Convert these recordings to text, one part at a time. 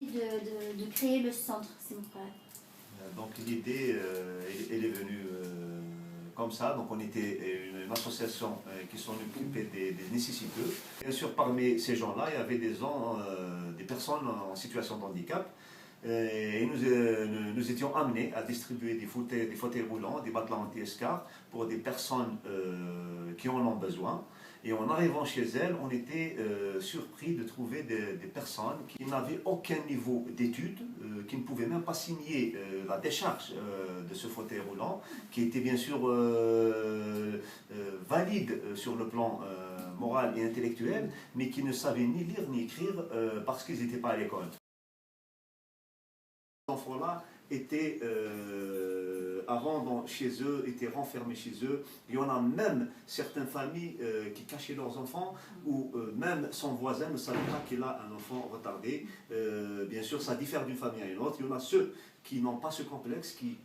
De créer le centre, s'il vous plaît. Donc l'idée, elle est venue comme ça. Donc on était une association qui s'en occupait des nécessiteux. Bien sûr, parmi ces gens-là, il y avait des personnes en situation de handicap. Et nous étions amenés à distribuer des fauteuils roulants, des matelas anti-escar pour des personnes qui en ont besoin. Et en arrivant chez elles, on était surpris de trouver des personnes qui n'avaient aucun niveau d'études, qui ne pouvaient même pas signer la décharge de ce fauteuil roulant, qui était bien sûr valide sur le plan moral et intellectuel, mais qui ne savaient ni lire ni écrire parce qu'ils n'étaient pas à l'école. Ces enfants-là étaient, avant chez eux, étaient renfermés chez eux. Il y en a même certaines familles qui cachaient leurs enfants, ou même son voisin ne savait pas qu'il a un enfant retardé. Bien sûr, ça diffère d'une famille à une autre. Il y en a ceux qui n'ont pas ce complexe, qui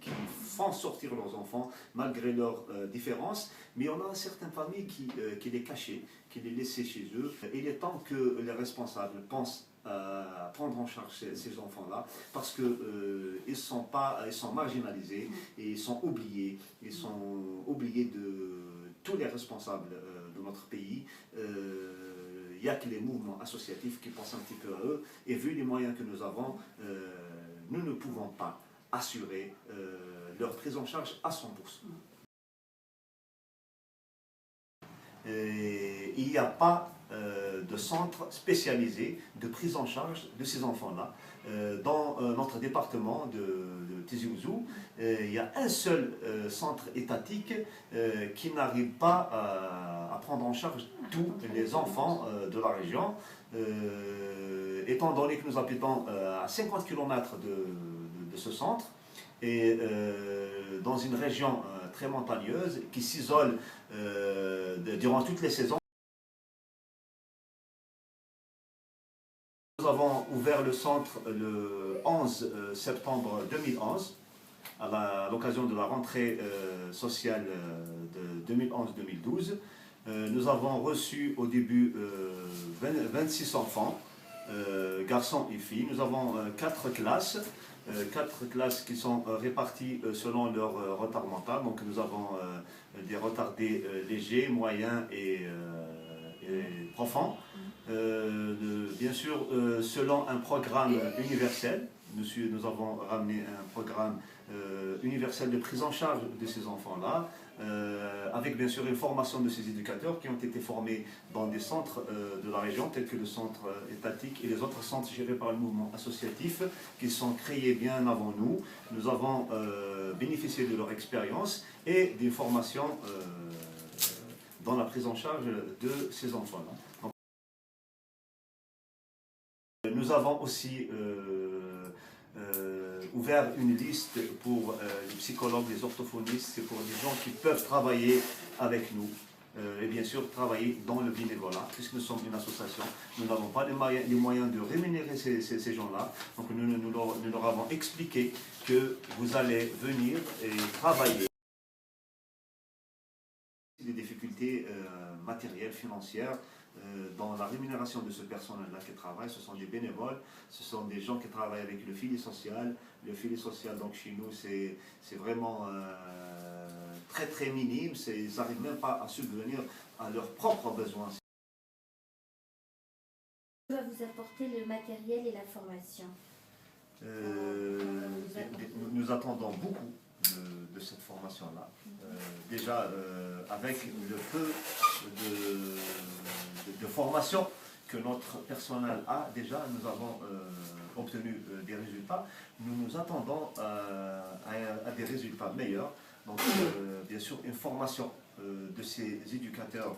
font sortir leurs enfants malgré leurs différences. Mais il y en a certaines familles qui les cachaient, qui les laissaient chez eux. Il est temps que les responsables pensent à prendre en charge ces enfants-là, parce qu'ils sont marginalisés et ils sont oubliés de tous les responsables de notre pays. Il n'y a que les mouvements associatifs qui pensent un petit peu à eux, et vu les moyens que nous avons, nous ne pouvons pas assurer leur prise en charge à 100%. Il n'y a pas de centre spécialisé de prise en charge de ces enfants-là. Dans notre département de Tizi Ouzou, il y a un seul centre étatique qui n'arrive pas à prendre en charge tous les enfants de la région. Étant donné que nous habitons à 50 km de ce centre, et dans une région très montagneuse qui s'isole durant toutes les saisons. Nous avons ouvert le centre le 11 septembre 2011 à l'occasion de la rentrée sociale de 2011-2012. Nous avons reçu au début 26 enfants, garçons et filles. Nous avons 4 classes. 4 classes qui sont réparties selon leur retard mental. Donc nous avons des retardés légers, moyens et profonds. Bien sûr, selon un programme universel. Nous avons ramené un programme universel de prise en charge de ces enfants-là, avec bien sûr une formation de ces éducateurs qui ont été formés dans des centres de la région, tels que le centre étatique et les autres centres gérés par le mouvement associatif, qui sont créés bien avant nous. Nous avons bénéficié de leur expérience et d'une formation dans la prise en charge de ces enfants-là. Nous avons aussi ouvert une liste pour les psychologues, les orthophonistes, c'est pour des gens qui peuvent travailler avec nous et bien sûr travailler dans le bénévolat, puisque nous sommes une association. Nous n'avons pas les moyens de rémunérer ces gens-là, donc nous leur avons expliqué que vous allez venir et travailler. Des difficultés matérielles, financières, dans la rémunération de ce personnel-là qui travaille. Ce sont des bénévoles, ce sont des gens qui travaillent avec le filet social. Le filet social, donc chez nous, c'est vraiment très très minime. Ils n'arrivent même pas à subvenir à leurs propres besoins. Qui va vous apporter le matériel et la formation? Nous attendons beaucoup de cette formation-là. Déjà, avec le peu de formation que notre personnel a, déjà, nous avons obtenu des résultats. Nous nous attendons à des résultats meilleurs. Donc, bien sûr, une formation de ces éducateurs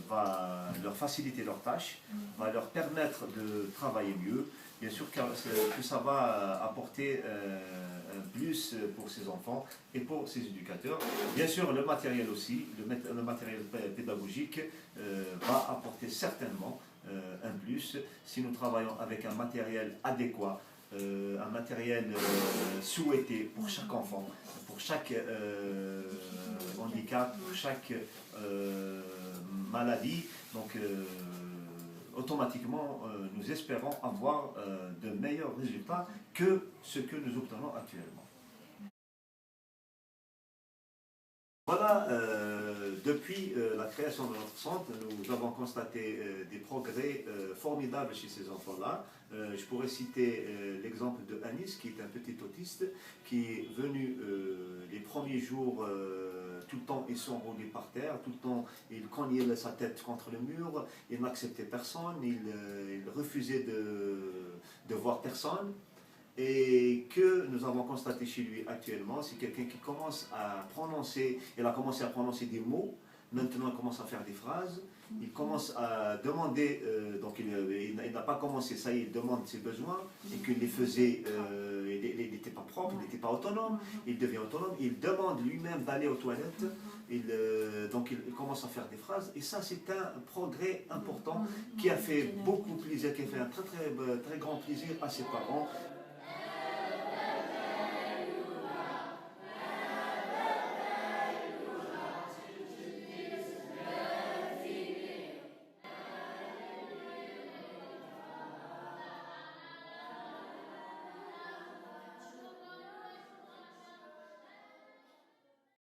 va leur faciliter leurs tâches, va leur permettre de travailler mieux. Bien sûr que ça va apporter un plus pour ces enfants et pour ces éducateurs. Bien sûr, le matériel aussi, le matériel pédagogique va apporter certainement un plus si nous travaillons avec un matériel adéquat, un matériel souhaité pour chaque enfant, pour chaque handicap, pour chaque maladie. Donc, automatiquement, nous espérons avoir de meilleurs résultats que ce que nous obtenons actuellement. Voilà, depuis la création de notre centre, nous avons constaté des progrès formidables chez ces enfants-là. Je pourrais citer l'exemple de Anis, qui est un petit autiste, qui est venu les premiers jours, tout le temps il s'enroulait par terre, tout le temps il cognait sa tête contre le mur, il n'acceptait personne, il refusait de voir personne. Et que nous avons constaté chez lui actuellement, c'est quelqu'un qui commence à prononcer, il a commencé à prononcer des mots, maintenant il commence à faire des phrases, il commence à demander, donc il n'a pas commencé, ça y est, il demande ses besoins, et qu'il les faisait, il n'était pas propre, il n'était pas autonome, il devient autonome, il demande lui-même d'aller aux toilettes, donc il commence à faire des phrases, et ça c'est un progrès important qui a fait beaucoup plaisir, qui a fait un très grand plaisir à ses parents.